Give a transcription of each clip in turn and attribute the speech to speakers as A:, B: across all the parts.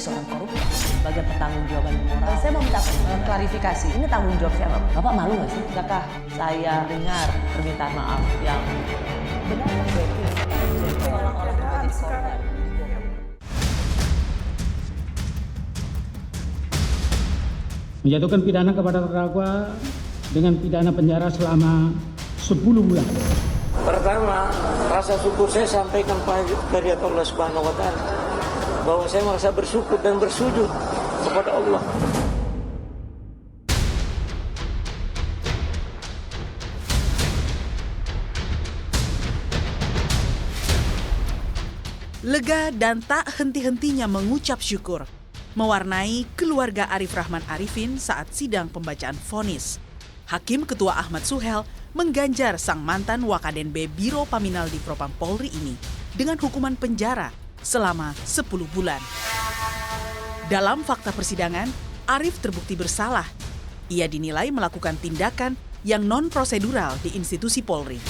A: seorang koruptor sebagai pertanggungjawaban moral.
B: Saya mau minta klarifikasi, ini tanggung jawab siapa?
A: Bapak malu nggak sih? Apakah saya dengar permintaan maaf yang
B: Benar kan Betty?
A: orang-orang menjadi korban?
C: Menjatuhkan pidana kepada terdakwa dengan pidana penjara selama 10 bulan.
D: Pertama, rasa syukur saya sampaikan kepada Allah Subhanahu wa Ta'ala bahwa saya merasa bersyukur dan bersujud kepada Allah.
E: Lega dan tak henti-hentinya mengucap syukur mewarnai keluarga Arif Rahman Arifin saat sidang pembacaan vonis. Hakim Ketua Ahmad Suhel mengganjar sang mantan Wakaden B Biro Paminal di Propam Polri ini dengan hukuman penjara selama 10 bulan. Dalam fakta persidangan, Arif terbukti bersalah. Ia dinilai melakukan tindakan yang non-prosedural di institusi Polri.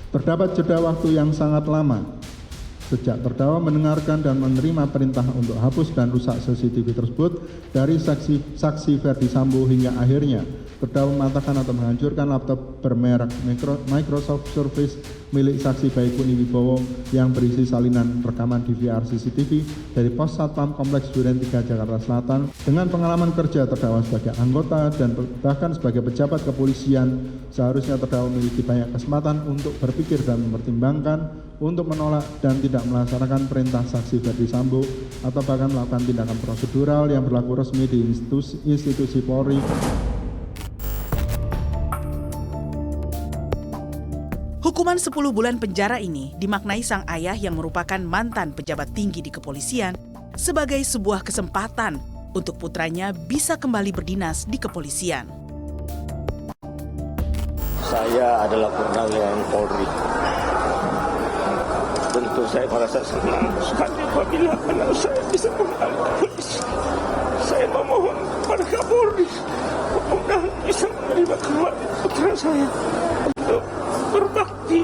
F: Terdapat jeda waktu yang sangat lama sejak terdakwa mendengarkan dan menerima perintah untuk hapus dan rusak CCTV tersebut dari saksi Ferdi Sambo hingga akhirnya terdakwa mematahkan atau menghancurkan laptop bermerek Microsoft Surface milik saksi Baikuni Wibowo yang berisi salinan rekaman DVR CCTV dari Pos Satpam Kompleks Duren 3 Jakarta Selatan. Dengan pengalaman kerja terdakwa sebagai anggota dan bahkan sebagai pejabat kepolisian, seharusnya terdakwa memiliki banyak kesempatan untuk berpikir dan mempertimbangkan untuk menolak dan tidak melaksanakan perintah saksi Ferdi Sambo atau bahkan melakukan tindakan prosedural yang berlaku resmi di institusi Polri.
E: Hukuman 10 bulan penjara ini dimaknai sang ayah yang merupakan mantan pejabat tinggi di kepolisian sebagai sebuah kesempatan untuk putranya bisa kembali berdinas di kepolisian.
D: Saya adalah purnawirawan Polri. Tentu saya merasa senang sekali apabila anak saya bisa kembali ke polisi. Saya memohon kepada Kapolri mudah-mudahan bisa menerima kembali putra saya untuk berbakti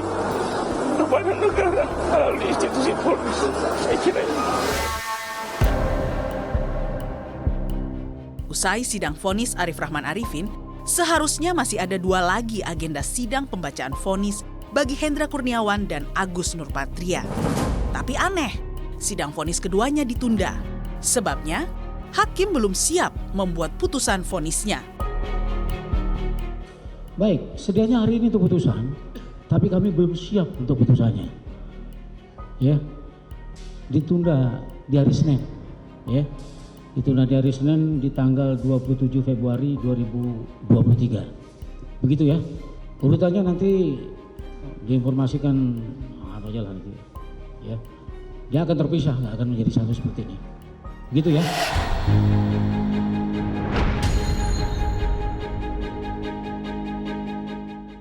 D: kepada negara melalui institusi Polri. Saya kira ini.
E: Usai sidang vonis Arif Rahman Arifin, seharusnya masih ada 2 lagi agenda sidang pembacaan vonis bagi Hendra Kurniawan dan Agus Nurpatria. Tapi aneh, sidang vonis keduanya ditunda. Sebabnya, hakim belum siap membuat putusan vonisnya.
C: Baik, sedianya hari ini untuk putusan, tapi kami belum siap untuk putusannya. Ya, ditunda di hari Senin. Ya, ditunda di hari Senin di tanggal 27 Februari 2023. Begitu ya. Urutannya nanti diinformasikan apa aja lah nanti. Ya, dia akan terpisah, nggak akan menjadi satu seperti ini. Begitu ya.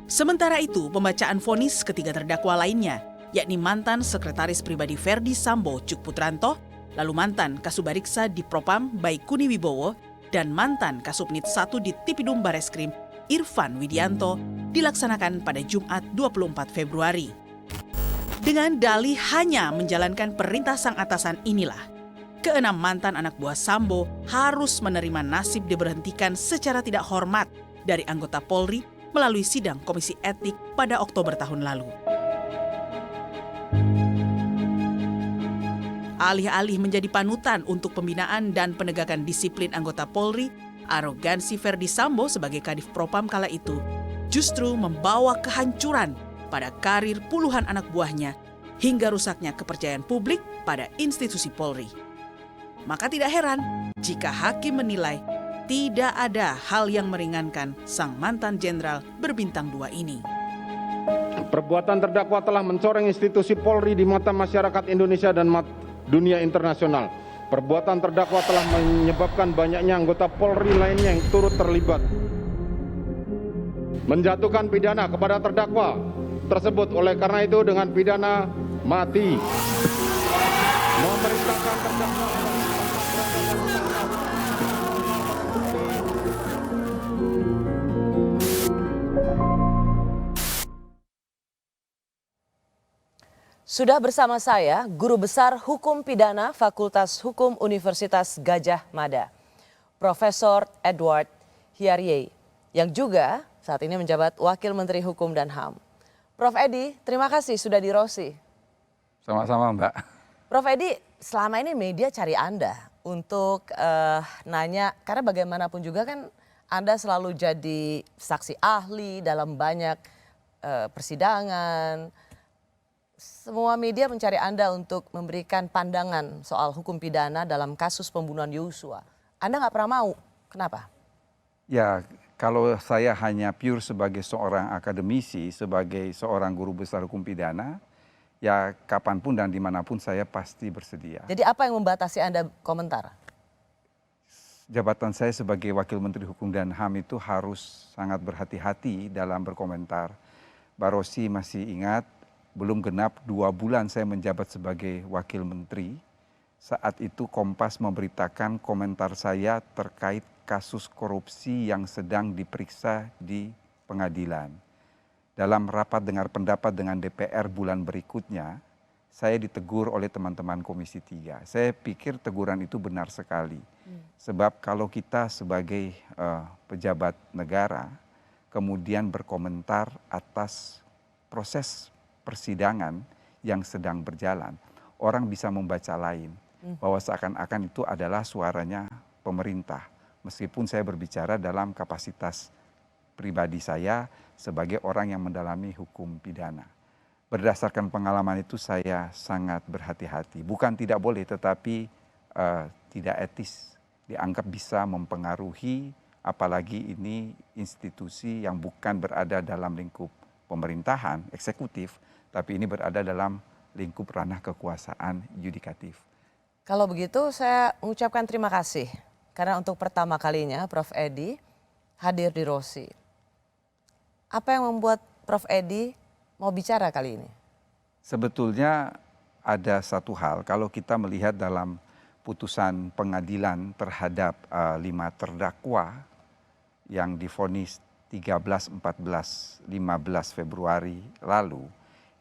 E: Sementara itu, pembacaan vonis ketiga terdakwa lainnya, yakni mantan Sekretaris Pribadi Ferdi Sambo Cuk Putranto, lalu mantan Kasubariksa di Propam Baikuni Wibowo, dan mantan Kasubnit 1 di Tipidum Bareskrim Irfan Widianto, dilaksanakan pada Jumat 24 Februari. Dengan dalih hanya menjalankan perintah sang atasan inilah, keenam mantan anak buah Sambo harus menerima nasib diberhentikan secara tidak hormat dari anggota Polri melalui sidang Komisi Etik pada Oktober tahun lalu. Alih-alih menjadi panutan untuk pembinaan dan penegakan disiplin anggota Polri, arogansi Ferdi Sambo sebagai Kadif Propam kala itu justru membawa kehancuran pada karir puluhan anak buahnya hingga rusaknya kepercayaan publik pada institusi Polri. Maka tidak heran jika hakim menilai tidak ada hal yang meringankan sang mantan jenderal berbintang 2 ini.
G: Perbuatan terdakwa telah mencoreng institusi Polri di mata masyarakat Indonesia dan dunia internasional. Perbuatan terdakwa telah menyebabkan banyaknya anggota Polri lainnya yang turut terlibat. Menjatuhkan pidana kepada terdakwa tersebut oleh karena itu dengan pidana mati. Memerintahkan terdakwa
B: Sudah bersama saya Guru Besar Hukum Pidana Fakultas Hukum Universitas Gadjah Mada, Profesor Edward Hiarie, yang juga saat ini menjabat Wakil Menteri Hukum dan HAM. Prof. Edi, terima kasih sudah di Rosi.
H: Sama-sama Mbak.
B: Prof. Edi, selama ini media cari Anda untuk nanya, karena bagaimanapun juga kan Anda selalu jadi saksi ahli dalam banyak persidangan. Semua media mencari Anda untuk memberikan pandangan soal hukum pidana dalam kasus pembunuhan Yosua. Anda nggak pernah mau, kenapa?
H: Ya, kalau saya hanya pure sebagai seorang akademisi, sebagai seorang guru besar hukum pidana, ya kapanpun dan dimanapun saya pasti bersedia.
B: Jadi apa yang membatasi Anda komentar?
H: Jabatan saya sebagai Wakil Menteri Hukum dan HAM itu harus sangat berhati-hati dalam berkomentar. Mbak Rosi masih ingat, belum genap 2 bulan saya menjabat sebagai Wakil Menteri. Saat itu Kompas memberitakan komentar saya terkait kasus korupsi yang sedang diperiksa di pengadilan. Dalam rapat dengar pendapat dengan DPR bulan berikutnya, saya ditegur oleh teman-teman Komisi 3. Saya pikir teguran itu benar sekali. Sebab kalau kita sebagai pejabat negara kemudian berkomentar atas proses persidangan yang sedang berjalan, orang bisa membaca lain bahwa seakan-akan itu adalah suaranya pemerintah. Meskipun saya berbicara dalam kapasitas pribadi saya sebagai orang yang mendalami hukum pidana. Berdasarkan pengalaman itu saya sangat berhati-hati. Bukan tidak boleh, tetapi tidak etis. Dianggap bisa mempengaruhi, apalagi ini institusi yang bukan berada dalam lingkup pemerintahan, eksekutif, tapi ini berada dalam lingkup ranah kekuasaan yudikatif.
B: Kalau begitu saya mengucapkan terima kasih. Karena untuk pertama kalinya Prof. Edi hadir di Rosi. Apa yang membuat Prof. Edi mau bicara kali ini?
H: Sebetulnya ada satu hal, kalau kita melihat dalam putusan pengadilan terhadap 5 terdakwa yang divonis 13, 14, 15 Februari lalu,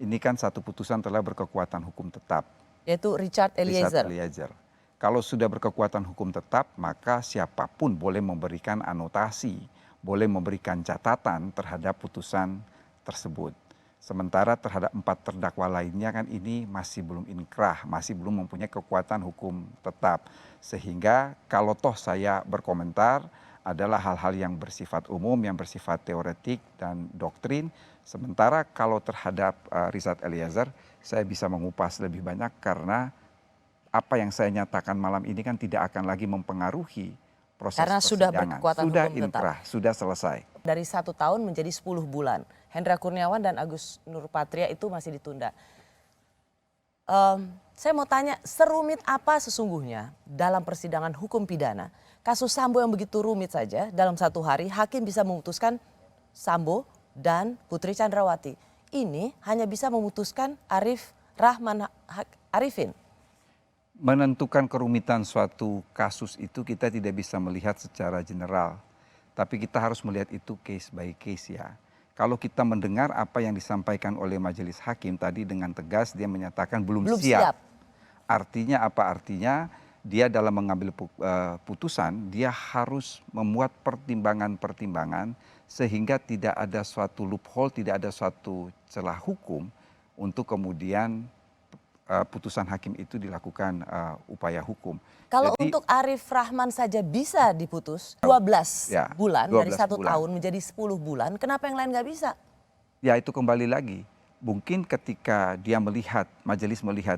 H: ini kan satu putusan telah berkekuatan hukum tetap.
B: Yaitu Richard Eliezer.
H: Kalau sudah berkekuatan hukum tetap, maka siapapun boleh memberikan anotasi, boleh memberikan catatan terhadap putusan tersebut. Sementara terhadap 4 terdakwa lainnya kan ini masih belum inkrah, masih belum mempunyai kekuatan hukum tetap. Sehingga kalau toh saya berkomentar adalah hal-hal yang bersifat umum, yang bersifat teoretik dan doktrin. Sementara kalau terhadap Richard Eliezer, saya bisa mengupas lebih banyak karena apa yang saya nyatakan malam ini kan tidak akan lagi mempengaruhi proses
B: karena sudah
H: persidangan.
B: berkekuatan
H: sudah
B: hukum
H: inkrah,
B: tetap.
H: sudah selesai.
B: Dari 1 tahun menjadi 10 bulan. Hendra Kurniawan dan Agus Nurpatria itu masih ditunda. Saya mau tanya, serumit apa sesungguhnya dalam persidangan hukum pidana? Kasus Sambo yang begitu rumit saja, dalam 1 hari hakim bisa memutuskan Sambo dan Putri Chandrawati. Ini hanya bisa memutuskan Arif Rahman Arifin.
H: Menentukan kerumitan suatu kasus itu kita tidak bisa melihat secara general. Tapi kita harus melihat itu case by case ya. Kalau kita mendengar apa yang disampaikan oleh majelis hakim tadi dengan tegas dia menyatakan belum siap. Artinya apa? Artinya dia dalam mengambil putusan dia harus memuat pertimbangan-pertimbangan sehingga tidak ada suatu loophole, tidak ada suatu celah hukum untuk kemudian putusan hakim itu dilakukan upaya hukum.
B: Kalau untuk Arif Rahman saja bisa diputus 12 bulan 12 dari 1 tahun menjadi 10 bulan, kenapa yang lain nggak bisa?
H: Ya itu kembali lagi, mungkin ketika dia melihat, majelis melihat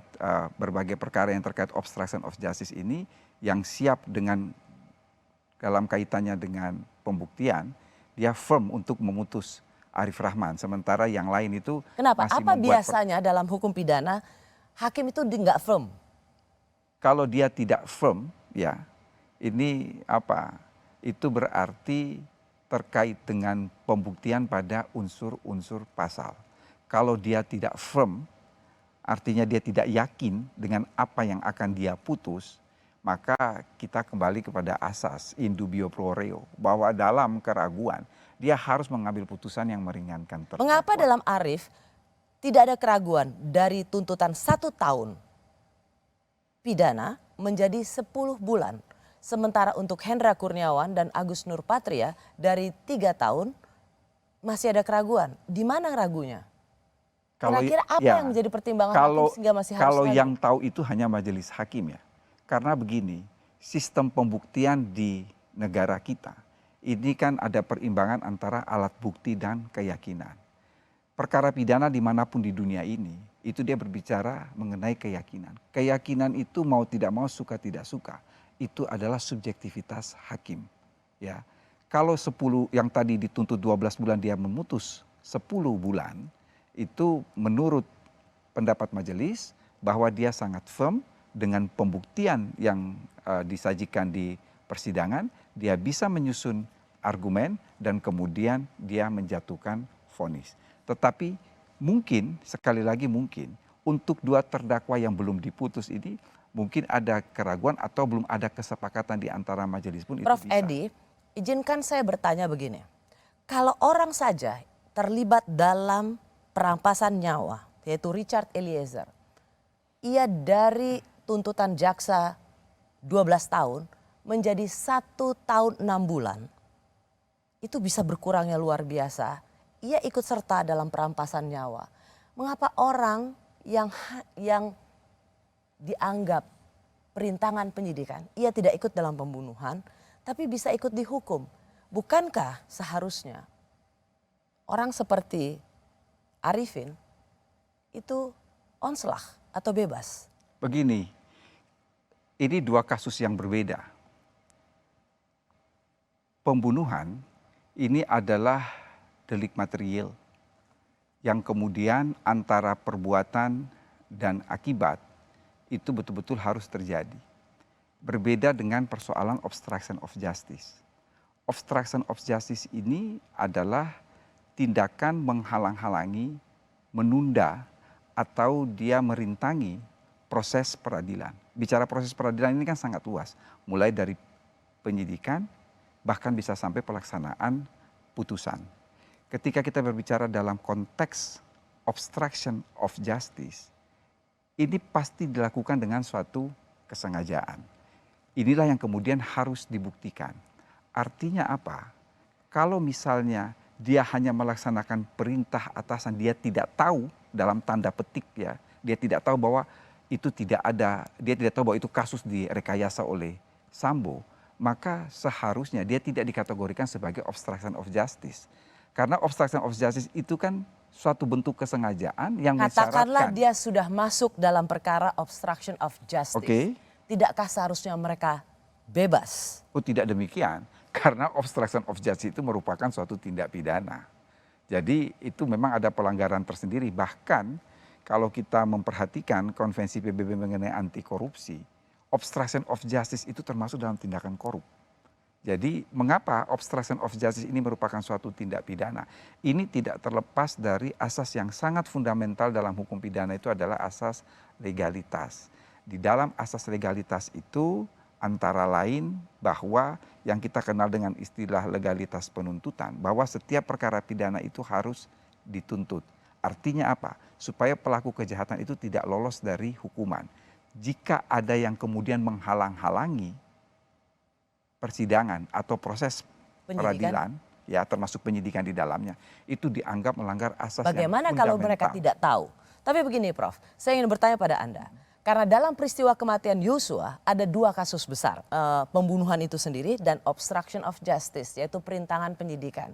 H: berbagai perkara yang terkait obstruction of justice ini yang siap dengan dalam kaitannya dengan pembuktian, dia firm untuk memutus Arif Rahman. Sementara yang lain itu
B: kenapa?
H: Masih
B: apa biasanya dalam hukum pidana hakim itu nggak firm?
H: Kalau dia tidak firm, ya ini apa? Itu berarti terkait dengan pembuktian pada unsur-unsur pasal. Kalau dia tidak firm, artinya dia tidak yakin dengan apa yang akan dia putus, maka kita kembali kepada asas in dubio pro reo, bahwa dalam keraguan dia harus mengambil putusan yang meringankan terdakwa.
B: Mengapa dalam Arif tidak ada keraguan dari tuntutan 1 tahun pidana menjadi 10 bulan. Sementara untuk Hendra Kurniawan dan Agus Nurpatria dari 3 tahun masih ada keraguan. Di mana ragunya? Kira-kira apa yang menjadi pertimbangan hakim sehingga masih harus
H: Kalau
B: ragu?
H: yang tahu itu hanya majelis hakim ya. Karena begini, sistem pembuktian di negara kita ini kan ada perimbangan antara alat bukti dan keyakinan. Perkara pidana dimanapun di dunia ini, itu dia berbicara mengenai keyakinan. Keyakinan itu mau tidak mau, suka tidak suka, itu adalah subjektivitas hakim. Ya, kalau 10 yang tadi dituntut 12 bulan dia memutus 10 bulan, itu menurut pendapat majelis bahwa dia sangat firm dengan pembuktian yang disajikan di persidangan, dia bisa menyusun argumen dan kemudian dia menjatuhkan vonis. Tetapi mungkin, sekali lagi mungkin, untuk 2 terdakwa yang belum diputus ini mungkin ada keraguan atau belum ada kesepakatan di antara majelis pun itu
B: Prof.
H: bisa.
B: Edi, izinkan saya bertanya begini. Kalau orang saja terlibat dalam perampasan nyawa, yaitu Richard Eliezer, ia dari tuntutan jaksa 12 tahun menjadi 1 tahun 6 bulan, itu bisa berkurangnya luar biasa. Ia ikut serta dalam perampasan nyawa. Mengapa orang yang dianggap perintangan penyidikan, ia tidak ikut dalam pembunuhan, tapi bisa ikut dihukum? Bukankah seharusnya orang seperti Arifin itu onslaught atau bebas?
H: Begini, ini 2 kasus yang berbeda. Pembunuhan ini adalah delik material yang kemudian antara perbuatan dan akibat itu betul-betul harus terjadi. Berbeda dengan persoalan obstruction of justice. Obstruction of justice ini adalah tindakan menghalang-halangi, menunda, atau dia merintangi proses peradilan. Bicara proses peradilan ini kan sangat luas, mulai dari penyidikan bahkan bisa sampai pelaksanaan putusan. Ketika kita berbicara dalam konteks obstruction of justice, ini pasti dilakukan dengan suatu kesengajaan. Inilah yang kemudian harus dibuktikan. Artinya apa? Kalau misalnya dia hanya melaksanakan perintah atasan, dia tidak tahu dalam tanda petik ya, dia tidak tahu bahwa itu tidak ada, dia tidak tahu bahwa itu kasus direkayasa oleh Sambo, maka seharusnya dia tidak dikategorikan sebagai obstruction of justice. Karena obstruction of justice itu kan suatu bentuk kesengajaan yang
B: Katakanlah
H: mensyaratkan.
B: dia sudah masuk dalam perkara obstruction of justice.
H: Oke.
B: Tidakkah seharusnya mereka bebas?
H: Oh tidak demikian, karena obstruction of justice itu merupakan suatu tindak pidana. Jadi itu memang ada pelanggaran tersendiri. Bahkan kalau kita memperhatikan konvensi PBB mengenai anti korupsi, obstruction of justice itu termasuk dalam tindakan korup. Jadi mengapa obstruction of justice ini merupakan suatu tindak pidana? Ini tidak terlepas dari asas yang sangat fundamental dalam hukum pidana, itu adalah asas legalitas. Di dalam asas legalitas itu antara lain bahwa yang kita kenal dengan istilah legalitas penuntutan, bahwa setiap perkara pidana itu harus dituntut. Artinya apa? Supaya pelaku kejahatan itu tidak lolos dari hukuman. Jika ada yang kemudian menghalang-halangi persidangan atau proses peradilan, ya termasuk penyidikan di dalamnya, itu dianggap melanggar asas
B: Bagaimana
H: yang fundamental.
B: kalau mereka tidak tahu? Tapi begini Prof, saya ingin bertanya pada Anda. Karena dalam peristiwa kematian Yosua ada 2 kasus besar. Pembunuhan itu sendiri dan obstruction of justice, yaitu perintangan penyidikan.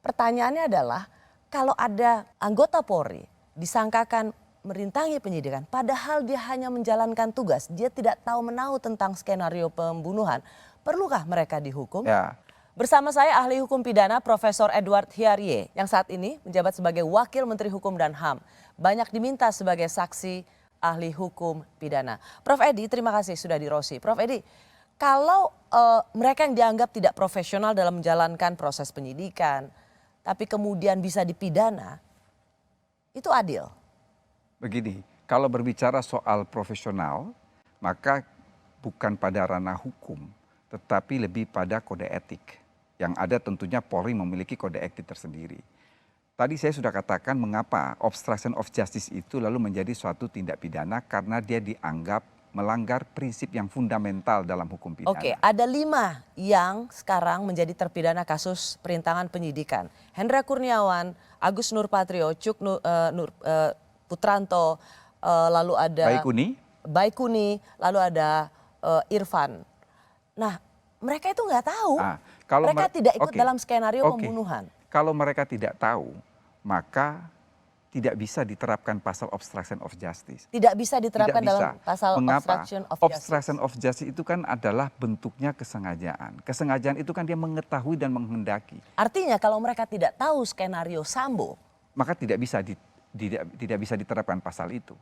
B: Pertanyaannya adalah, kalau ada anggota Polri disangkakan merintangi penyidikan, padahal dia hanya menjalankan tugas, dia tidak tahu menahu tentang skenario pembunuhan, perlukah mereka dihukum?
H: Ya.
B: Bersama saya ahli hukum pidana Profesor Edward Hiarie yang saat ini menjabat sebagai Wakil Menteri Hukum dan HAM. Banyak diminta sebagai saksi ahli hukum pidana. Prof. Edi, terima kasih sudah di Rosi. Prof. Edi, kalau mereka yang dianggap tidak profesional dalam menjalankan proses penyidikan, tapi kemudian bisa dipidana, itu adil?
H: Begini, kalau berbicara soal profesional, maka bukan pada ranah hukum, tetapi lebih pada kode etik. Yang ada tentunya Polri memiliki kode etik tersendiri. Tadi saya sudah katakan mengapa obstruction of justice itu lalu menjadi suatu tindak pidana karena dia dianggap melanggar prinsip yang fundamental dalam hukum pidana.
B: Oke, ada 5 yang sekarang menjadi terpidana kasus perintangan penyidikan. Hendra Kurniawan, Agus Nurpatrio, Cuk Putranto, lalu ada Baikuni, lalu ada Irfan. Nah, mereka itu nggak tahu. Mereka tidak ikut dalam skenario pembunuhan.
H: Kalau mereka tidak tahu, maka tidak bisa diterapkan pasal obstruction of justice.
B: Tidak bisa diterapkan dalam pasal obstruction of justice.
H: Obstruction of justice itu kan adalah bentuknya kesengajaan. Kesengajaan itu kan dia mengetahui dan menghendaki.
B: Artinya kalau mereka tidak tahu skenario Sambo,
H: maka tidak bisa diterapkan pasal itu.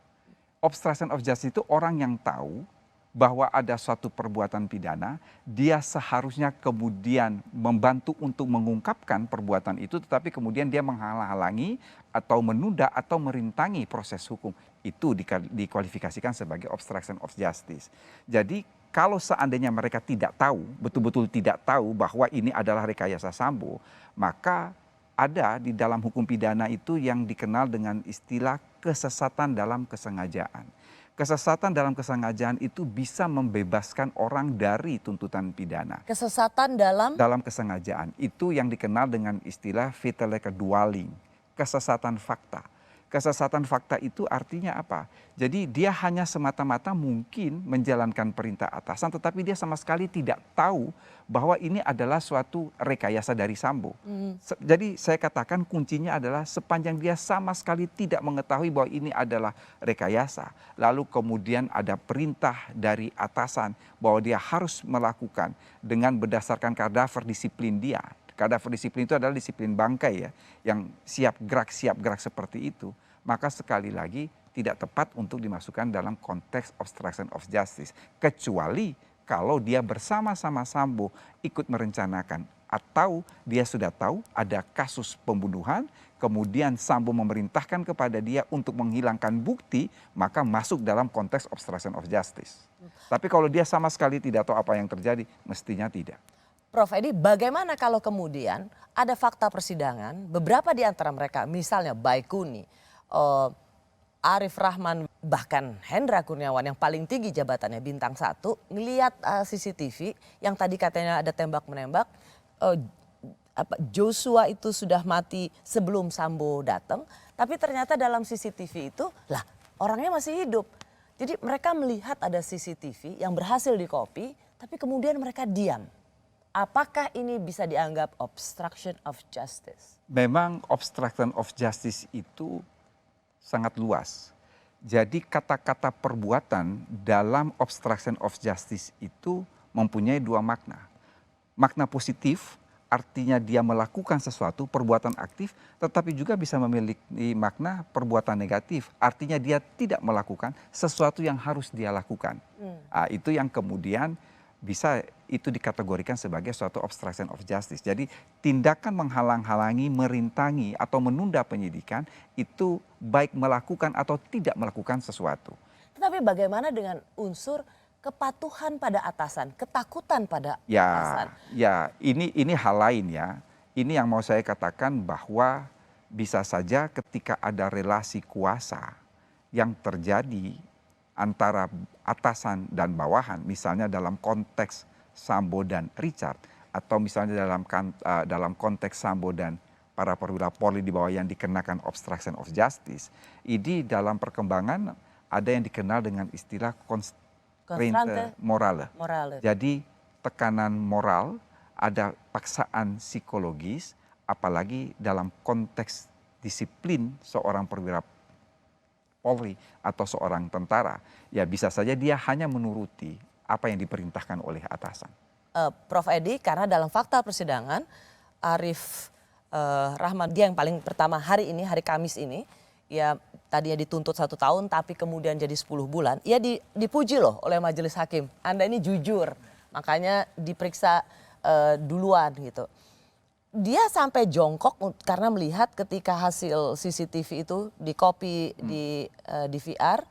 H: Obstruction of justice itu orang yang tahu bahwa ada suatu perbuatan pidana, dia seharusnya kemudian membantu untuk mengungkapkan perbuatan itu, tetapi kemudian dia menghalang-halangi atau menunda atau merintangi proses hukum. Itu dikualifikasikan sebagai obstruction of justice. Jadi kalau seandainya mereka tidak tahu, betul-betul tidak tahu bahwa ini adalah rekayasa Sambo, maka ada di dalam hukum pidana itu yang dikenal dengan istilah kesesatan dalam kesengajaan. Kesesatan dalam kesengajaan itu bisa membebaskan orang dari tuntutan pidana.
B: Kesesatan dalam
H: kesengajaan itu yang dikenal dengan istilah vitale kedualing, kesesatan fakta. Kesesatan fakta itu artinya apa? Jadi dia hanya semata-mata mungkin menjalankan perintah atasan, tetapi dia sama sekali tidak tahu bahwa ini adalah suatu rekayasa dari Sambo. Jadi saya katakan kuncinya adalah sepanjang dia sama sekali tidak mengetahui bahwa ini adalah rekayasa, lalu kemudian ada perintah dari atasan bahwa dia harus melakukan dengan berdasarkan kadaver disiplin dia. Kadaver disiplin itu adalah disiplin bangkai ya, yang siap gerak seperti itu. Maka sekali lagi tidak tepat untuk dimasukkan dalam konteks obstruction of justice. Kecuali kalau dia bersama-sama Sambo ikut merencanakan atau dia sudah tahu ada kasus pembunuhan, kemudian Sambo memerintahkan kepada dia untuk menghilangkan bukti, maka masuk dalam konteks obstruction of justice. Tapi kalau dia sama sekali tidak tahu apa yang terjadi, mestinya tidak.
B: Prof Edi, bagaimana kalau kemudian ada fakta persidangan, beberapa di antara mereka, misalnya Baikuni, Arif Rahman, bahkan Hendra Kurniawan yang paling tinggi jabatannya bintang 1, ngelihat CCTV yang tadi katanya ada tembak-menembak, Joshua itu sudah mati sebelum Sambo datang, tapi ternyata dalam CCTV itu lah orangnya masih hidup. Jadi mereka melihat ada CCTV yang berhasil di-copy, tapi kemudian mereka diam. Apakah ini bisa dianggap obstruction of justice?
H: Memang obstruction of justice itu sangat luas. Jadi kata-kata perbuatan dalam obstruction of justice itu mempunyai 2 makna. Makna positif artinya dia melakukan sesuatu, perbuatan aktif, tetapi juga bisa memiliki makna perbuatan negatif. Artinya dia tidak melakukan sesuatu yang harus dia lakukan. Itu yang kemudian bisa itu dikategorikan sebagai suatu obstruction of justice. Jadi tindakan menghalang-halangi, merintangi atau menunda penyidikan itu baik melakukan atau tidak melakukan sesuatu.
B: Tetapi bagaimana dengan unsur kepatuhan pada atasan, ketakutan pada atasan?
H: Ya, ini hal lain ya. Ini yang mau saya katakan bahwa bisa saja ketika ada relasi kuasa yang terjadi antara atasan dan bawahan, misalnya dalam konteks Sambo dan Richard, atau misalnya dalam konteks Sambo dan para perwira Polri di bawah yang dikenakan obstruction of justice, ini dalam perkembangan ada yang dikenal dengan istilah constraint morale. Jadi tekanan moral, ada paksaan psikologis, apalagi dalam konteks disiplin seorang perwira Polri atau seorang tentara, ya bisa saja dia hanya menuruti apa yang diperintahkan oleh atasan.
B: Prof Edi, karena dalam fakta persidangan Arif Rahman, dia yang paling pertama hari ini, hari Kamis ini, ya tadinya dituntut 1 tahun tapi kemudian jadi 10 bulan. Ia dipuji loh oleh majelis hakim. Anda ini jujur, makanya diperiksa duluan gitu. Dia sampai jongkok karena melihat ketika hasil CCTV itu di-copy di VR,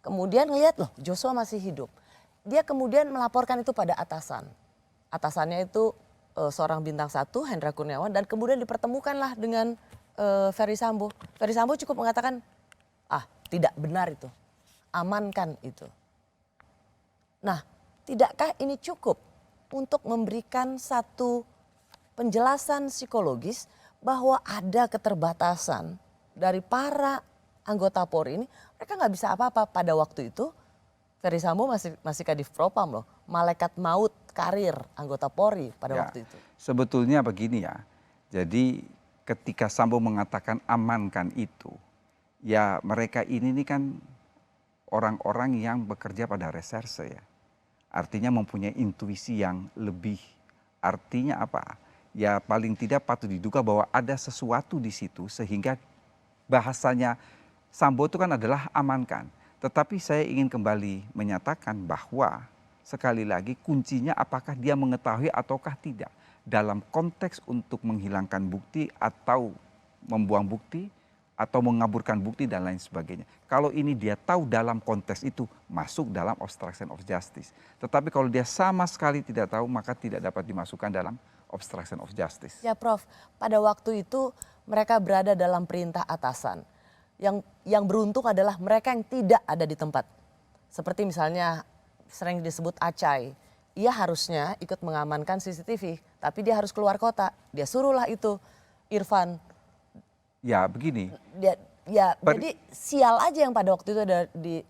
B: kemudian ngelihat loh Joshua masih hidup. Dia kemudian melaporkan itu pada atasan. Atasannya itu seorang bintang 1, Hendra Kurniawan, dan kemudian dipertemukanlah dengan Ferdy Sambo. Ferdy Sambo cukup mengatakan, tidak benar itu, amankan itu. Nah, tidakkah ini cukup untuk memberikan satu penjelasan psikologis bahwa ada keterbatasan dari para anggota Polri ini? Mereka nggak bisa apa-apa pada waktu itu. Ferdy Sambo masih Kadif Propam loh, malaikat maut karir anggota Polri pada waktu itu.
H: Sebetulnya begini ya, jadi ketika Sambo mengatakan amankan itu, ya mereka ini kan orang-orang yang bekerja pada reserse ya. Artinya mempunyai intuisi yang lebih. Artinya apa? Ya paling tidak patut diduga bahwa ada sesuatu di situ sehingga bahasanya Sambo itu kan adalah amankan. Tetapi saya ingin kembali menyatakan bahwa sekali lagi kuncinya apakah dia mengetahui ataukah tidak. Dalam konteks untuk menghilangkan bukti atau membuang bukti atau mengaburkan bukti dan lain sebagainya. Kalau ini dia tahu dalam konteks itu masuk dalam obstruction of justice. Tetapi kalau dia sama sekali tidak tahu maka tidak dapat dimasukkan dalam obstruction of justice.
B: Ya Prof, pada waktu itu mereka berada dalam perintah atasan. Yang beruntung adalah mereka yang tidak ada di tempat. Seperti misalnya sering disebut Acai. Ia harusnya ikut mengamankan CCTV, tapi dia harus keluar kota. Dia suruhlah itu Irfan.
H: Ya begini.
B: Jadi sial aja yang pada waktu itu ada di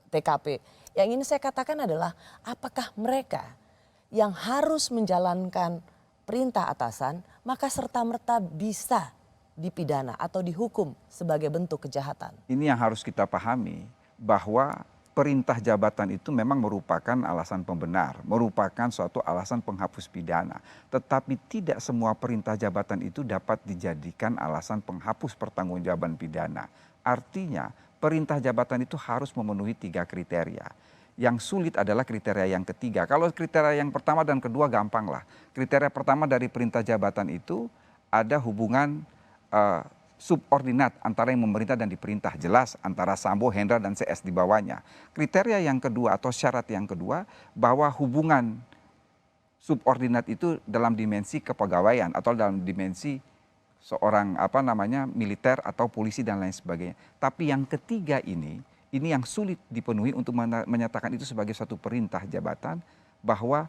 B: TKP. Yang ingin saya katakan adalah apakah mereka yang harus menjalankan perintah atasan maka serta-merta bisa dipidana atau dihukum sebagai bentuk kejahatan.
H: Ini yang harus kita pahami bahwa perintah jabatan itu memang merupakan alasan pembenar, merupakan suatu alasan penghapus pidana. Tetapi tidak semua perintah jabatan itu dapat dijadikan alasan penghapus pertanggungjawaban pidana. Artinya perintah jabatan itu harus memenuhi 3 kriteria. Yang sulit adalah kriteria yang ketiga. Kalau kriteria yang pertama dan kedua gampang lah. Kriteria pertama dari perintah jabatan itu ada hubungan subordinat antara yang memerintah dan diperintah, jelas antara Sambo, Hendra dan CS di bawahnya. Kriteria yang kedua atau syarat yang kedua bahwa hubungan subordinat itu dalam dimensi kepegawaian atau dalam dimensi seorang militer atau polisi dan lain sebagainya. Tapi yang ketiga ini yang sulit dipenuhi untuk menyatakan itu sebagai suatu perintah jabatan, bahwa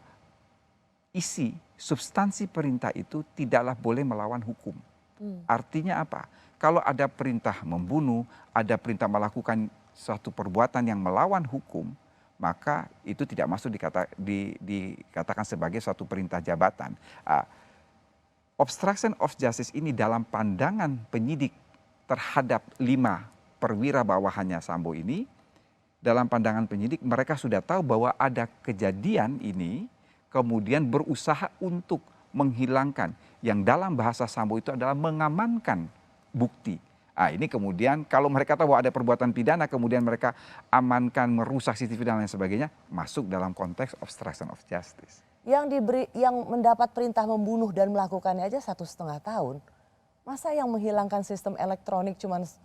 H: isi substansi perintah itu tidaklah boleh melawan hukum. Artinya apa? Kalau ada perintah membunuh, ada perintah melakukan suatu perbuatan yang melawan hukum, maka itu tidak masuk dikatakan sebagai suatu perintah jabatan. Obstruction of justice ini dalam pandangan penyidik terhadap 5 perwira bawahannya Sambo ini, dalam pandangan penyidik mereka sudah tahu bahwa ada kejadian ini, kemudian berusaha untuk menghilangkan, yang dalam bahasa Sambo itu adalah mengamankan bukti. Ini kemudian kalau mereka tahu bahwa ada perbuatan pidana, kemudian mereka amankan, merusak CCTV dan lain sebagainya, masuk dalam konteks obstruction of justice.
B: Yang mendapat perintah membunuh dan melakukannya aja 1,5 tahun. Masa yang menghilangkan sistem elektronik cuma 10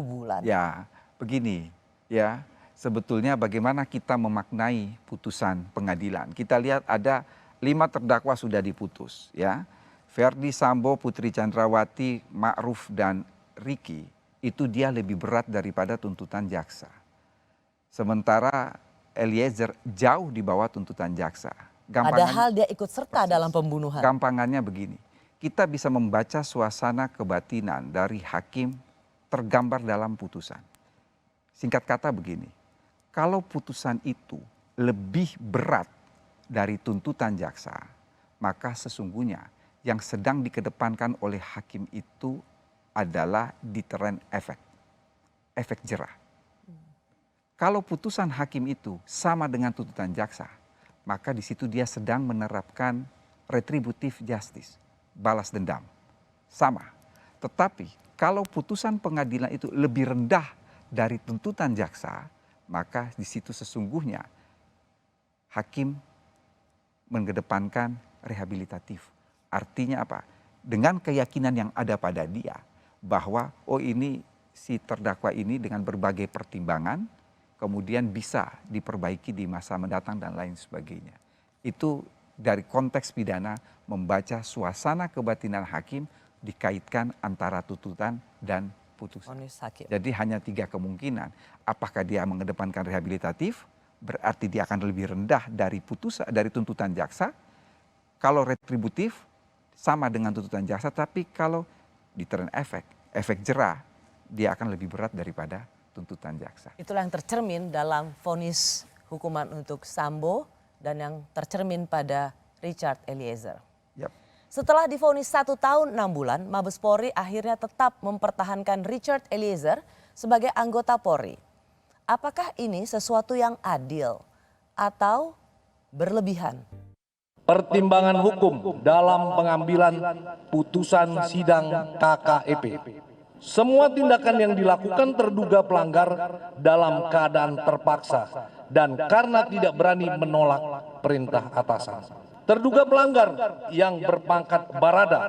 B: bulan?
H: Ya, begini ya. Sebetulnya bagaimana kita memaknai putusan pengadilan. Kita lihat ada 5 terdakwa sudah diputus ya. Ferdy Sambo, Putri Chandrawati, Ma'ruf dan Ricky itu dia lebih berat daripada tuntutan jaksa. Sementara Eliezer jauh di bawah tuntutan jaksa.
B: Padahal dia ikut serta dalam pembunuhan.
H: Gampangannya begini, kita bisa membaca suasana kebatinan dari hakim tergambar dalam putusan. Singkat kata begini, kalau putusan itu lebih berat dari tuntutan jaksa, maka sesungguhnya yang sedang dikedepankan oleh hakim itu adalah deterrent effect, efek jerah. Kalau putusan hakim itu sama dengan tuntutan jaksa, maka di situ dia sedang menerapkan retributive justice, balas dendam, sama. Tetapi kalau putusan pengadilan itu lebih rendah dari tuntutan jaksa, maka di situ sesungguhnya hakim mengedepankan rehabilitatif. Artinya apa? Dengan keyakinan yang ada pada dia bahwa ini si terdakwa ini dengan berbagai pertimbangan kemudian bisa diperbaiki di masa mendatang dan lain sebagainya. Itu dari konteks pidana membaca suasana kebatinan hakim dikaitkan antara tuntutan dan putusan.
B: Vonis hakim.
H: Jadi hanya 3 kemungkinan. Apakah dia mengedepankan rehabilitatif, berarti dia akan lebih rendah dari tuntutan jaksa. Kalau retributif, sama dengan tuntutan jaksa, tapi kalau deterrent efek jera, dia akan lebih berat daripada tuntutan jaksa.
B: Itulah yang tercermin dalam vonis hukuman untuk Sambo dan yang tercermin pada Richard Eliezer.
H: Yap.
B: Setelah divonis 1 tahun 6 bulan, Mabes Polri akhirnya tetap mempertahankan Richard Eliezer sebagai anggota Polri. Apakah ini sesuatu yang adil atau berlebihan?
I: Pertimbangan hukum dalam pengambilan putusan sidang KKEP. Semua tindakan yang dilakukan terduga pelanggar dalam keadaan terpaksa dan karena tidak berani menolak perintah atasan. Terduga pelanggar yang berpangkat barada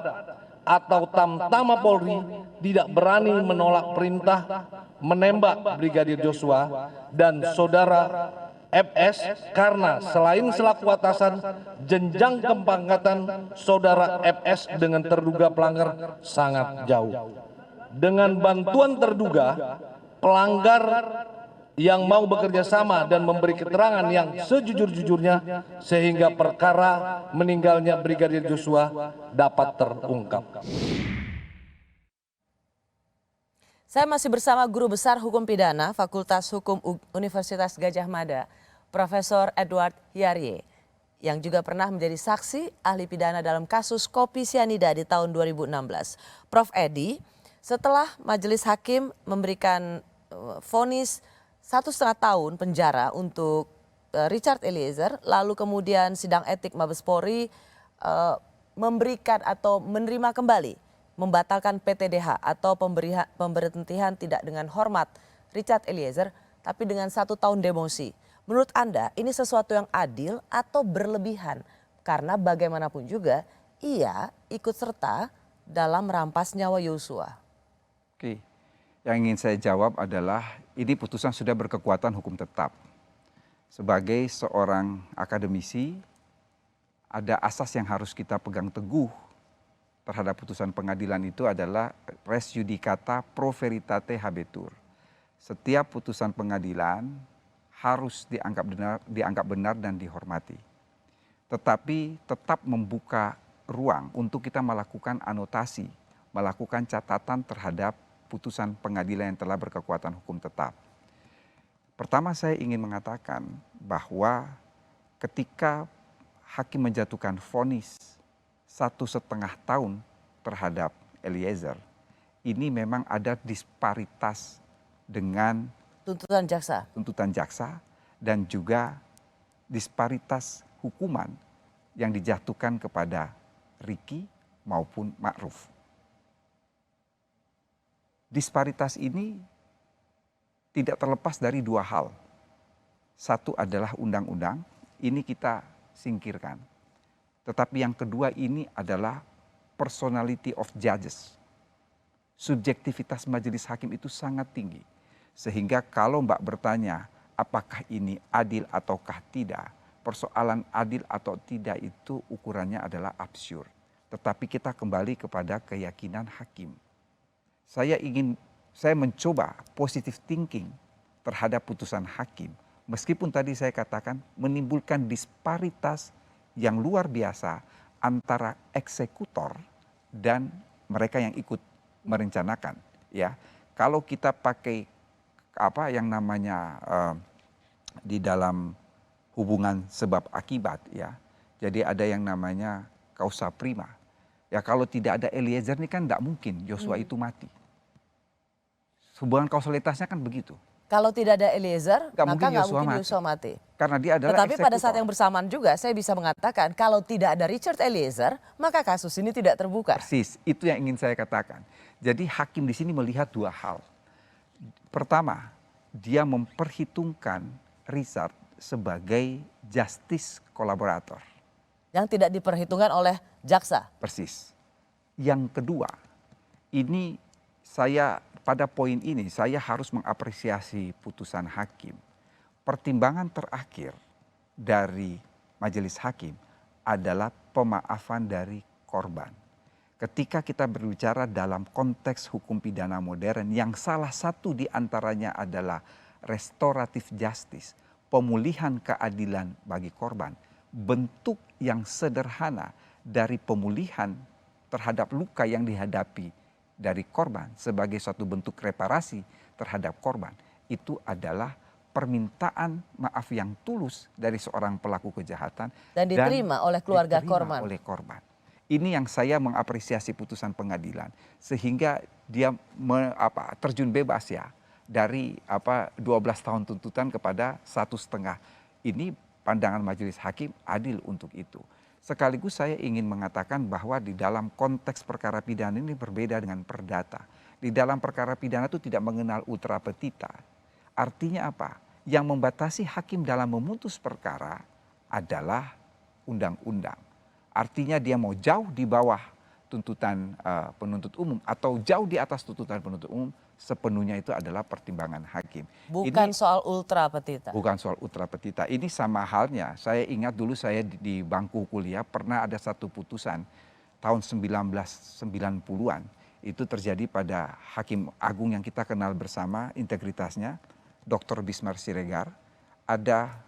I: atau tamtama Polri tidak berani menolak perintah menembak Brigadir Joshua dan saudara FS karena selain selaku atasan, jenjang kepangkatan saudara FS dengan terduga pelanggar sangat jauh. Dengan bantuan terduga pelanggar yang mau bekerja sama dan memberi keterangan yang sejujur-jujurnya sehingga perkara meninggalnya Brigadir Joshua dapat terungkap.
B: Saya masih bersama Guru Besar Hukum Pidana Fakultas Hukum Universitas Gadjah Mada, Profesor Edward Hyarie, yang juga pernah menjadi saksi ahli pidana dalam kasus kopi sianida di tahun 2016. Prof. Edi, setelah majelis hakim memberikan vonis 1,5 tahun penjara untuk Richard Eliezer, lalu kemudian sidang etik Mabes Polri memberikan atau menerima kembali, membatalkan PTDH atau pemberhentian tidak dengan hormat Richard Eliezer, tapi dengan 1 tahun demosi. Menurut Anda ini sesuatu yang adil atau berlebihan? Karena bagaimanapun juga ia ikut serta dalam merampas nyawa Yosua.
H: Oke, yang ingin saya jawab adalah ini putusan sudah berkekuatan hukum tetap. Sebagai seorang akademisi, ada asas yang harus kita pegang teguh terhadap putusan pengadilan itu adalah res judicata pro veritate habetur. Setiap putusan pengadilan harus dianggap benar dan dihormati. Tetapi tetap membuka ruang untuk kita melakukan anotasi, melakukan catatan terhadap putusan pengadilan yang telah berkekuatan hukum tetap. Pertama saya ingin mengatakan bahwa ketika hakim menjatuhkan vonis 1,5 tahun terhadap Eliezer, ini memang ada disparitas dengan tuntutan jaksa dan juga disparitas hukuman yang dijatuhkan kepada Ricky maupun Ma'ruf. Disparitas ini tidak terlepas dari 2 hal. Satu adalah undang-undang, ini kita singkirkan. Tetapi yang kedua ini adalah personality of judges. Subjektivitas majelis hakim itu sangat tinggi. Sehingga kalau Mbak bertanya apakah ini adil ataukah tidak, persoalan adil atau tidak itu ukurannya adalah absurd. Tetapi kita kembali kepada keyakinan hakim. Saya mencoba positive thinking terhadap putusan hakim. Meskipun tadi saya katakan menimbulkan disparitas yang luar biasa antara eksekutor dan mereka yang ikut merencanakan. Ya, kalau kita pakai apa yang namanya di dalam hubungan sebab akibat, ya, jadi ada yang namanya causa prima. Ya, kalau tidak ada Eliezer ini kan tidak mungkin Joshua itu mati. Hubungan kausalitasnya kan begitu.
B: Kalau tidak ada Eliezer, maka nggak mungkin
H: mati.
B: Joshua mati.
H: Karena dia adalah
B: Tetapi pada saat
H: eksekutor.
B: yang bersamaan juga saya bisa mengatakan kalau tidak ada Richard Eliezer, maka kasus ini tidak terbuka.
H: Persis, itu yang ingin saya katakan. Jadi hakim di sini melihat 2 hal. Pertama, dia memperhitungkan Richard sebagai justice kolaborator.
B: Yang tidak diperhitungkan oleh jaksa.
H: Persis. Yang kedua, ini pada poin ini saya harus mengapresiasi putusan hakim. Pertimbangan terakhir dari majelis hakim adalah pemaafan dari korban. ketika kita berbicara dalam konteks hukum pidana modern yang salah satu di antaranya adalah restoratif justice, pemulihan keadilan bagi korban, bentuk yang sederhana dari pemulihan terhadap luka yang dihadapi dari korban sebagai suatu bentuk reparasi terhadap korban, itu adalah permintaan maaf yang tulus dari seorang pelaku kejahatan
B: Dan diterima oleh keluarga
H: diterima
B: korban.
H: oleh korban. Ini yang saya mengapresiasi putusan pengadilan sehingga dia terjun bebas ya dari 12 tahun tuntutan kepada 1,5. Ini pandangan majelis hakim adil untuk itu. Sekaligus saya ingin mengatakan bahwa di dalam konteks perkara pidana ini berbeda dengan perdata. Di dalam perkara pidana itu tidak mengenal ultra petita. Artinya apa? Yang membatasi hakim dalam memutus perkara adalah undang-undang. Artinya dia mau jauh di bawah tuntutan penuntut umum atau jauh di atas tuntutan penuntut umum, sepenuhnya itu adalah pertimbangan hakim.
B: Bukan
H: Ini
B: soal ultra petita.
H: bukan soal ultra petita. Ini sama halnya, saya ingat dulu saya di bangku kuliah pernah ada satu putusan tahun 1990-an. Itu terjadi pada Hakim Agung yang kita kenal bersama integritasnya, Dr. Bismar Siregar. Ada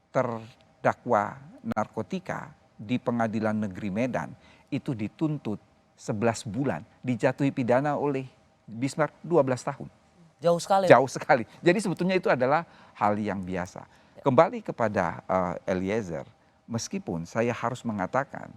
H: terdakwa narkotika di Pengadilan Negeri Medan itu dituntut 11 bulan, dijatuhi pidana oleh Bismar 12 tahun.
B: Jauh sekali.
H: Jauh sekali. Jadi sebetulnya itu adalah hal yang biasa. Kembali kepada Eliezer, meskipun saya harus mengatakan,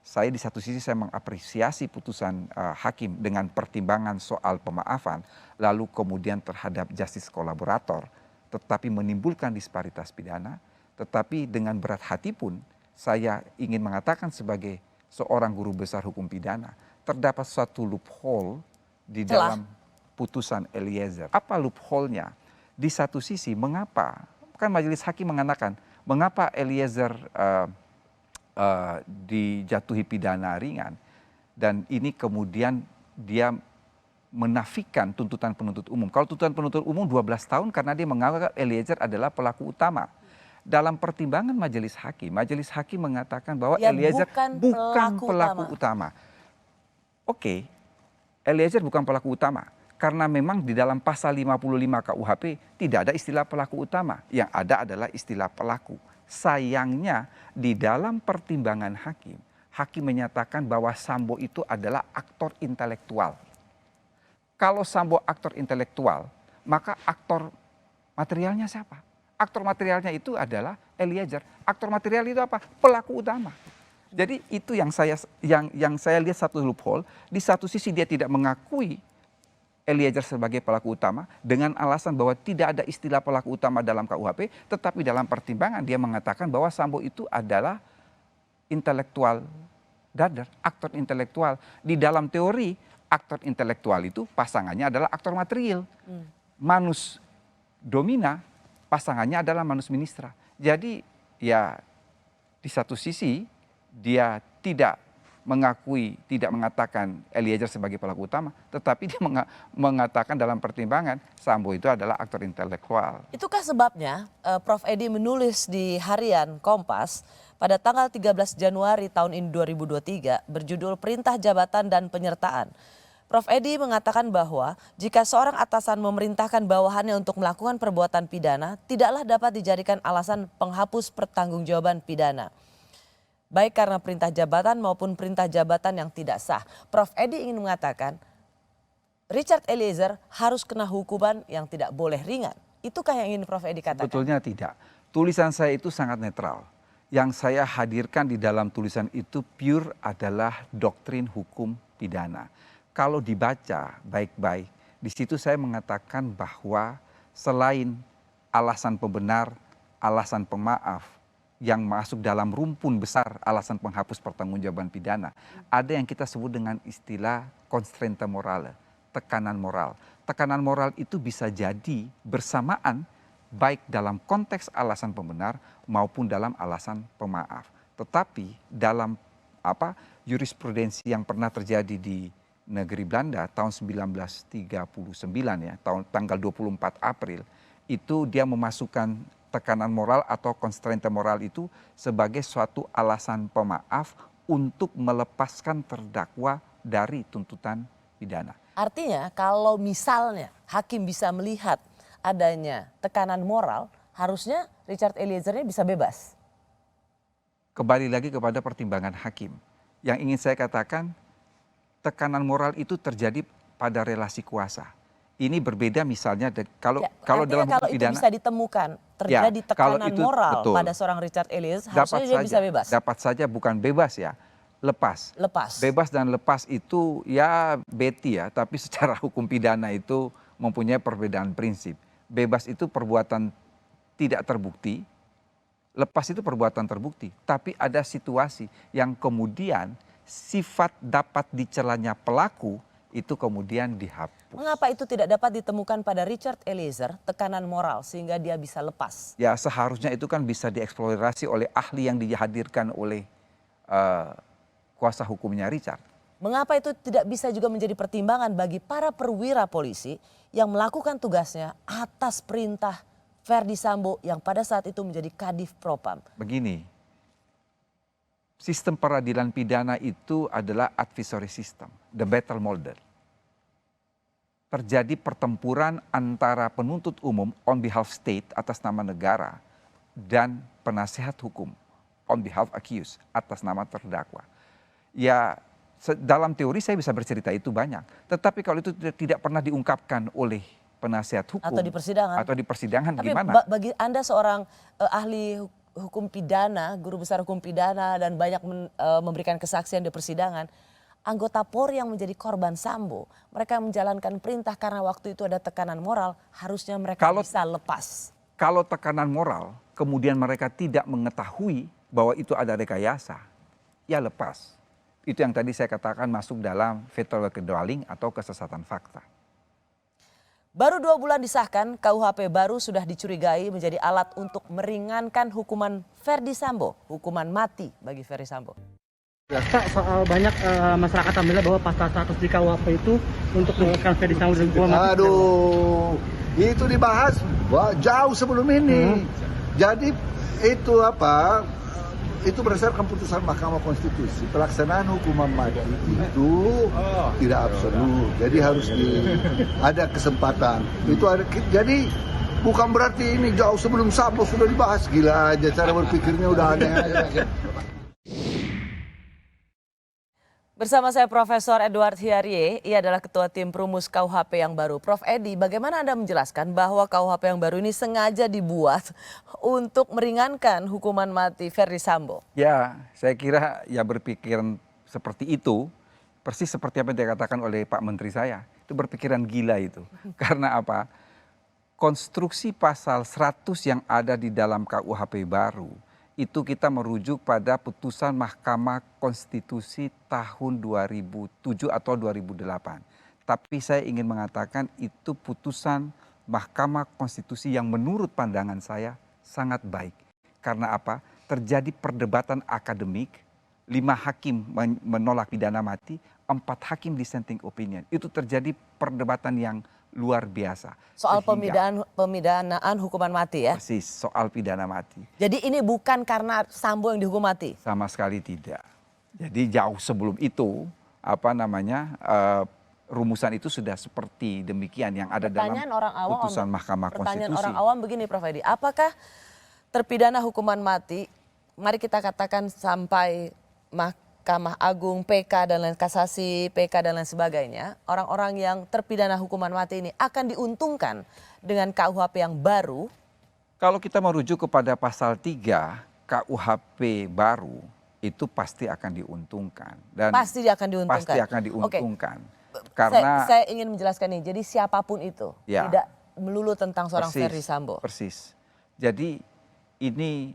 H: saya di satu sisi saya mengapresiasi putusan hakim dengan pertimbangan soal pemaafan, lalu kemudian terhadap justice kolaborator, tetapi menimbulkan disparitas pidana, tetapi dengan berat hati pun saya ingin mengatakan sebagai seorang guru besar hukum pidana, terdapat suatu loophole di dalam putusan Eliezer. Apa loophole-nya? Di satu sisi mengapa, kan majelis hakim mengatakan, mengapa Eliezer dijatuhi pidana ringan, dan ini kemudian dia menafikan tuntutan penuntut umum. Kalau tuntutan penuntut umum 12 tahun karena dia menganggap Eliezer adalah pelaku utama. Dalam pertimbangan majelis hakim mengatakan bahwa
B: Ya,
H: Eliezer bukan
B: pelaku
H: pelaku utama. Oke, Eliezer bukan pelaku utama. Karena memang di dalam pasal 55 KUHP tidak ada istilah pelaku utama. Yang ada adalah istilah pelaku. Sayangnya di dalam pertimbangan hakim menyatakan bahwa Sambo itu adalah aktor intelektual. Kalau Sambo aktor intelektual, maka aktor materialnya siapa? Aktor materialnya itu adalah Eliezer. Aktor material itu apa? Pelaku utama. Jadi itu yang saya lihat satu loophole. Di satu sisi dia tidak mengakui Eliezer sebagai pelaku utama dengan alasan bahwa tidak ada istilah pelaku utama dalam KUHP, tetapi dalam pertimbangan dia mengatakan bahwa Sambo itu adalah intelektual dader, aktor intelektual. Di dalam teori aktor intelektual itu pasangannya adalah aktor material. Manus domina pasangannya adalah manus ministra. Jadi ya di satu sisi dia tidak mengatakan Eliezer sebagai pelaku utama, tetapi dia mengatakan dalam pertimbangan Sambo itu adalah aktor intelektual.
B: Itukah sebabnya Prof. Edi menulis di harian Kompas pada tanggal 13 Januari tahun ini 2023 berjudul Perintah Jabatan dan Penyertaan. Prof. Edi mengatakan bahwa jika seorang atasan memerintahkan bawahannya untuk melakukan perbuatan pidana, tidaklah dapat dijadikan alasan penghapus pertanggungjawaban pidana. Baik karena perintah jabatan maupun perintah jabatan yang tidak sah. Prof. Edi ingin mengatakan Richard Eliezer harus kena hukuman yang tidak boleh ringan. Itukah yang ingin Prof. Edi katakan?
H: Betulnya tidak. Tulisan saya itu sangat netral. Yang saya hadirkan di dalam tulisan itu pure adalah doktrin hukum pidana. Kalau dibaca baik-baik, di situ saya mengatakan bahwa selain alasan pembenar, alasan pemaaf, yang masuk dalam rumpun besar alasan penghapus pertanggungjawaban pidana, ada yang kita sebut dengan istilah constrainte morale, tekanan moral. Tekanan moral itu bisa jadi bersamaan baik dalam konteks alasan pembenar maupun dalam alasan pemaaf. Tetapi dalam jurisprudensi yang pernah terjadi di negeri Belanda tahun 1939 ya, tanggal 24 April, itu dia memasukkan tekanan moral atau constrainte moral itu sebagai suatu alasan pemaaf untuk melepaskan terdakwa dari tuntutan pidana.
B: Artinya kalau misalnya hakim bisa melihat adanya tekanan moral, harusnya Richard Eliezer ini bisa bebas.
H: Kembali lagi kepada pertimbangan hakim. Yang ingin saya katakan, tekanan moral itu terjadi pada relasi kuasa. Ini berbeda misalnya kalau dalam hukum pidana.
B: Itu bisa ditemukan terjadi tekanan moral
H: betul,
B: pada seorang Richard Eliezer, harusnya dia bisa bebas.
H: Dapat saja, bukan bebas ya, lepas. Bebas dan lepas itu ya beti ya, tapi secara hukum pidana itu mempunyai perbedaan prinsip. Bebas itu perbuatan tidak terbukti, lepas itu perbuatan terbukti. Tapi ada situasi yang kemudian sifat dapat dicelanya pelaku itu kemudian dihapus.
B: Mengapa itu tidak dapat ditemukan pada Richard Eliezer, tekanan moral sehingga dia bisa lepas?
H: Ya seharusnya itu kan bisa dieksplorasi oleh ahli yang dihadirkan oleh kuasa hukumnya Richard.
B: Mengapa itu tidak bisa juga menjadi pertimbangan bagi para perwira polisi yang melakukan tugasnya atas perintah Ferdy Sambo yang pada saat itu menjadi Kadif Propam?
H: Begini, sistem peradilan pidana itu adalah advisory system, the battle model. Terjadi pertempuran antara penuntut umum on behalf state atas nama negara dan penasehat hukum on behalf accused atas nama terdakwa. Ya dalam teori saya bisa bercerita itu banyak, tetapi kalau itu tidak pernah diungkapkan oleh penasehat hukum atau di persidangan
B: Tapi
H: gimana?
B: bagi Anda seorang ahli hukum pidana, guru besar hukum pidana dan banyak memberikan kesaksian di persidangan, anggota Polri yang menjadi korban Sambo, mereka menjalankan perintah karena waktu itu ada tekanan moral, harusnya mereka bisa lepas.
H: Kalau tekanan moral, kemudian mereka tidak mengetahui bahwa itu ada rekayasa, ya lepas. Itu yang tadi saya katakan masuk dalam fatal dwelling atau kesesatan fakta.
B: Baru 2 bulan disahkan, KUHP baru sudah dicurigai menjadi alat untuk meringankan hukuman Ferdy Sambo, hukuman mati bagi Ferdy Sambo.
J: Kak, soal banyak masyarakat menilai bahwa pasal 100 di KUHP itu untuk meringankan Ferdy Sambo dan hukuman mati.
K: Aduh, itu dibahas jauh sebelum ini. Jadi itu itu berdasarkan putusan Mahkamah Konstitusi. Pelaksanaan hukuman mati itu tidak absolut. Jadi harus ada kesempatan. Itu ada, jadi bukan berarti ini jauh sebelum Sambo sudah dibahas. Gila aja cara berpikirnya udah aneh aja.
B: Bersama saya Profesor Edward Hiarie, ia adalah Ketua Tim Perumus KUHP yang baru. Prof Edi, bagaimana Anda menjelaskan bahwa KUHP yang baru ini sengaja dibuat untuk meringankan hukuman mati Ferdy Sambo?
H: Ya, saya kira ya berpikiran seperti itu, persis seperti apa yang dikatakan oleh Pak Menteri saya. Itu berpikiran gila itu. Karena apa? Konstruksi pasal 100 yang ada di dalam KUHP baru, itu kita merujuk pada putusan Mahkamah Konstitusi tahun 2007 atau 2008. Tapi saya ingin mengatakan itu putusan Mahkamah Konstitusi yang menurut pandangan saya sangat baik. Karena apa? Terjadi perdebatan akademik, 5 hakim menolak pidana mati, 4 hakim dissenting opinion. Itu terjadi perdebatan yang luar biasa.
B: Soal pemidanaan hukuman mati ya?
H: Persis, soal pidana mati.
B: Jadi ini bukan karena Sambo yang dihukum mati?
H: Sama sekali tidak. Jadi jauh sebelum itu, rumusan itu sudah seperti demikian yang ada dalam putusan Mahkamah Konstitusi.
B: Pertanyaan orang awam begini Prof Edi, apakah terpidana hukuman mati, mari kita katakan sampai Mahkamah Agung, PK dan lain kasasi, PK dan lain sebagainya, orang-orang yang terpidana hukuman mati ini akan diuntungkan dengan KUHP yang baru?
H: Kalau kita merujuk kepada pasal 3 KUHP baru, itu pasti akan diuntungkan. Dan
B: pasti akan diuntungkan?
H: Pasti akan diuntungkan.
B: Oke.
H: Karena
B: saya ingin menjelaskan nih, jadi siapapun itu,
H: ya, tidak
B: melulu tentang seorang Ferdy Sambo.
H: Persis. Jadi ini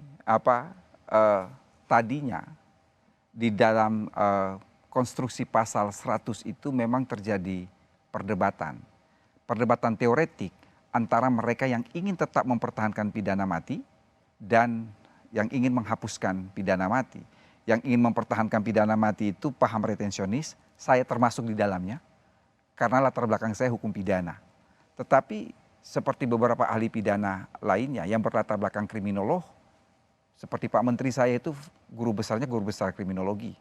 H: tadinya di dalam konstruksi pasal 100 itu memang terjadi perdebatan. Perdebatan teoretik antara mereka yang ingin tetap mempertahankan pidana mati dan yang ingin menghapuskan pidana mati. Yang ingin mempertahankan pidana mati itu paham retensionis, saya termasuk di dalamnya, karena latar belakang saya hukum pidana. Tetapi seperti beberapa ahli pidana lainnya yang berlatar belakang kriminolog, seperti Pak Menteri saya itu guru besar kriminologi.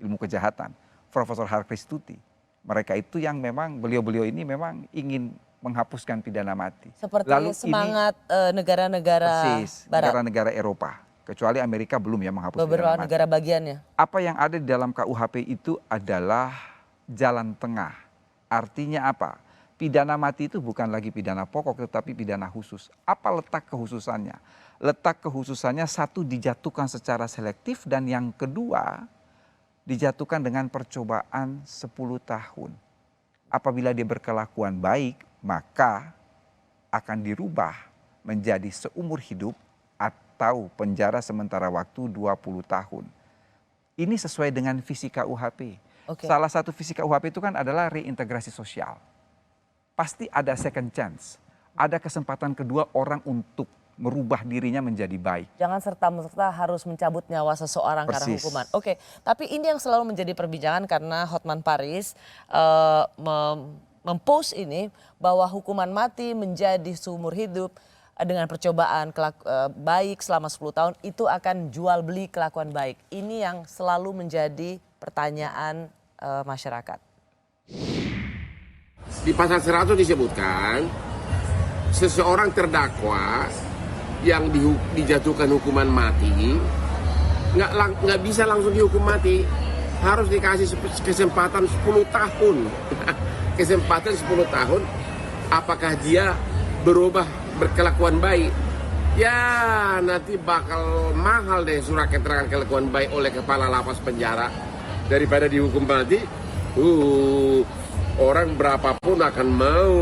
H: ilmu kejahatan, Profesor Harkristuti. Mereka itu yang memang beliau-beliau ini memang ingin menghapuskan pidana mati.
B: Seperti
H: Lalu
B: semangat negara-negara barat.
H: Negara-negara Eropa, kecuali Amerika belum ya menghapus
B: Beberapa
H: pidana mati.
B: negara bagiannya.
H: Apa yang ada di dalam KUHP itu adalah jalan tengah. Artinya apa? Pidana mati itu bukan lagi pidana pokok tetapi pidana khusus. Apa letak kekhususannya? Letak kekhususannya satu, dijatuhkan secara selektif, dan yang kedua dijatuhkan dengan percobaan 10 tahun. Apabila dia berkelakuan baik, maka akan dirubah menjadi seumur hidup atau penjara sementara waktu 20 tahun. Ini sesuai dengan visi KUHP. Salah satu visi KUHP itu kan adalah reintegrasi sosial. Pasti ada second chance, ada kesempatan kedua orang untuk merubah dirinya menjadi baik.
B: Jangan serta-merta harus mencabut nyawa seseorang karena hukuman. Oke, tapi ini yang selalu menjadi perbincangan karena Hotman Paris mempost ini bahwa hukuman mati menjadi seumur hidup dengan percobaan baik selama 10 tahun itu akan jual beli kelakuan baik. Ini yang selalu menjadi pertanyaan masyarakat.
L: Di pasal 100 disebutkan seseorang terdakwa yang dijatuhkan hukuman mati nggak bisa langsung dihukum mati, harus dikasih kesempatan 10 tahun. Kesempatan 10 tahun, apakah dia berubah berkelakuan baik? Ya nanti bakal mahal deh surat keterangan kelakuan baik oleh kepala lapas penjara daripada dihukum mati. Orang berapapun akan mau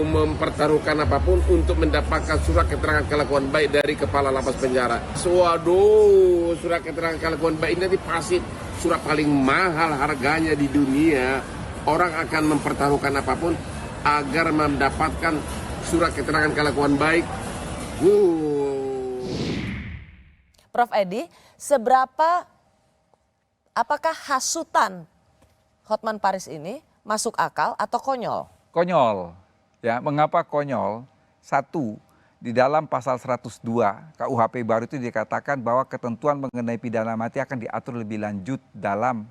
L: mempertaruhkan apapun untuk mendapatkan surat keterangan kelakuan baik dari kepala lapas penjara. Waduh, surat keterangan kelakuan baik ini nanti pasti surat paling mahal harganya di dunia. Orang akan mempertaruhkan apapun agar mendapatkan surat keterangan kelakuan baik.
B: Prof Edi, apakah hasutan Hotman Paris ini masuk akal atau konyol?
H: Konyol. Ya, mengapa konyol? Satu, di dalam pasal 102 KUHP baru itu dikatakan bahwa ketentuan mengenai pidana mati akan diatur lebih lanjut dalam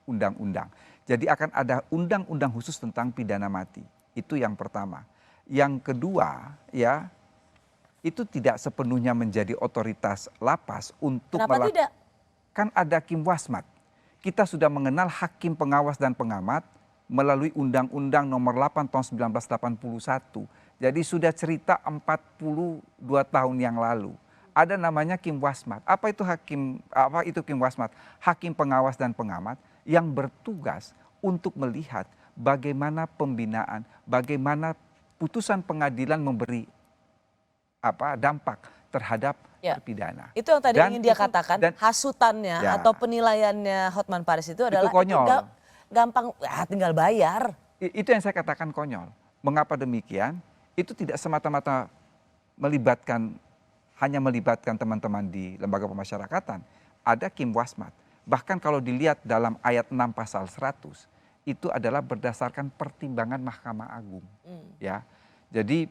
H: undang-undang. Jadi akan ada undang-undang khusus tentang pidana mati. Itu yang pertama. Yang kedua, ya, itu tidak sepenuhnya menjadi otoritas lapas untuk
B: Kenapa tidak?
H: Kan ada Kim Wasmat. Kita sudah mengenal hakim pengawas dan pengamat melalui Undang-Undang Nomor 8 Tahun 1981. Jadi sudah cerita 42 tahun yang lalu. Ada namanya Kim Wasmat. Apa itu Kim Wasmat? Hakim pengawas dan pengamat yang bertugas untuk melihat bagaimana pembinaan, bagaimana putusan pengadilan memberi dampak terhadap terpidana.
B: Itu yang tadi ingin dia katakan, hasutannya atau penilaiannya Hotman Paris itu adalah
H: itu konyol.
B: Gampang, tinggal bayar.
H: Itu yang saya katakan konyol. Mengapa demikian? Itu tidak semata-mata hanya melibatkan teman-teman di lembaga pemasyarakatan. Ada Kim Wasmat. Bahkan kalau dilihat dalam ayat 6 pasal 100, itu adalah berdasarkan pertimbangan Mahkamah Agung. Ya, jadi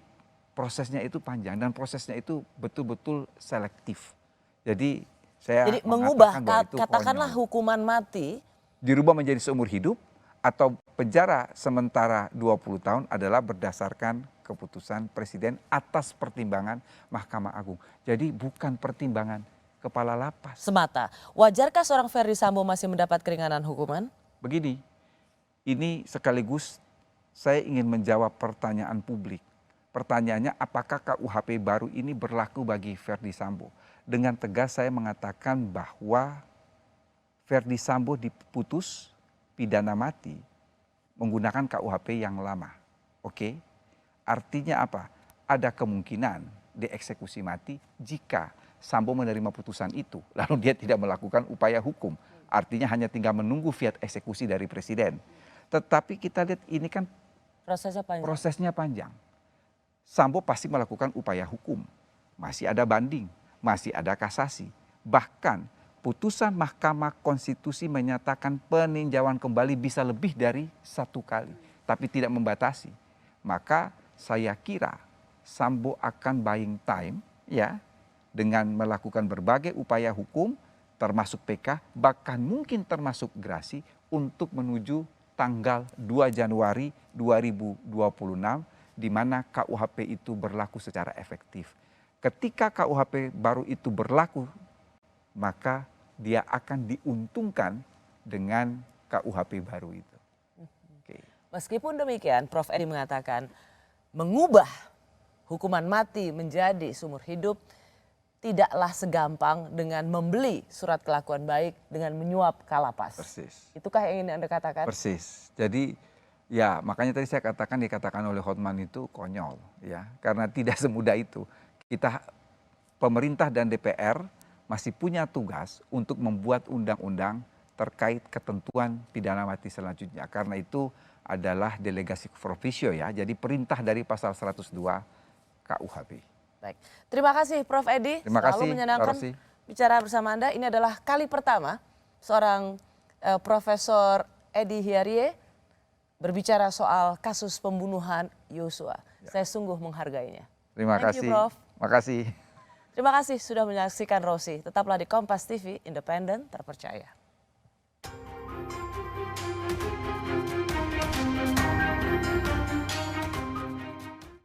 H: prosesnya itu panjang dan prosesnya itu betul-betul selektif. Jadi saya
B: mengubah
H: konyol.
B: katakanlah hukuman mati
H: Dirubah menjadi seumur hidup atau penjara sementara 20 tahun adalah berdasarkan keputusan Presiden atas pertimbangan Mahkamah Agung. Jadi bukan pertimbangan kepala lapas.
B: Semata. Wajarkah seorang Ferdi Sambo masih mendapat keringanan hukuman?
H: Begini, ini sekaligus saya ingin menjawab pertanyaan publik. Pertanyaannya, apakah KUHP baru ini berlaku bagi Ferdi Sambo? Dengan tegas saya mengatakan bahwa Ferdi Sambo diputus pidana mati menggunakan KUHP yang lama. Oke? Artinya apa? Ada kemungkinan dieksekusi mati jika Sambo menerima putusan itu, lalu dia tidak melakukan upaya hukum. Artinya hanya tinggal menunggu fiat eksekusi dari Presiden. Tetapi kita lihat ini kan prosesnya panjang. Sambo pasti melakukan upaya hukum. Masih ada banding, masih ada kasasi. Bahkan putusan Mahkamah Konstitusi menyatakan peninjauan kembali bisa lebih dari 1 kali. Tapi tidak membatasi. Maka saya kira Sambo akan buying time ya dengan melakukan berbagai upaya hukum termasuk PK, bahkan mungkin termasuk gerasi untuk menuju tanggal 2 Januari 2026 di mana KUHP itu berlaku secara efektif. Ketika KUHP baru itu berlaku, maka dia akan diuntungkan dengan KUHP baru itu. Oke.
B: Meskipun demikian, Prof. Edi mengatakan mengubah hukuman mati menjadi seumur hidup tidaklah segampang dengan membeli surat kelakuan baik dengan menyuap kalapas.
H: Persis.
B: Itukah yang ingin Anda katakan?
H: Persis. Jadi ya makanya tadi saya katakan dikatakan oleh Hotman itu konyol ya. Karena tidak semudah itu. Kita pemerintah dan DPR masih punya tugas untuk membuat undang-undang terkait ketentuan pidana mati selanjutnya. Karena itu adalah delegasi provisio ya. Jadi perintah dari pasal 102 KUHP.
B: Baik, terima kasih Prof. Edi.
H: Terima kasih,
B: selalu menyenangkan
H: Rosi.
B: bicara bersama Anda. Ini adalah kali pertama seorang Profesor Edi Hiarie berbicara soal kasus pembunuhan Yosua. Saya sungguh menghargainya.
H: Terima
B: Thank you,
H: kasih.
B: Prof.
H: Makasih.
B: Terima kasih sudah menyaksikan Rosi. Tetaplah di Kompas TV, independen, terpercaya.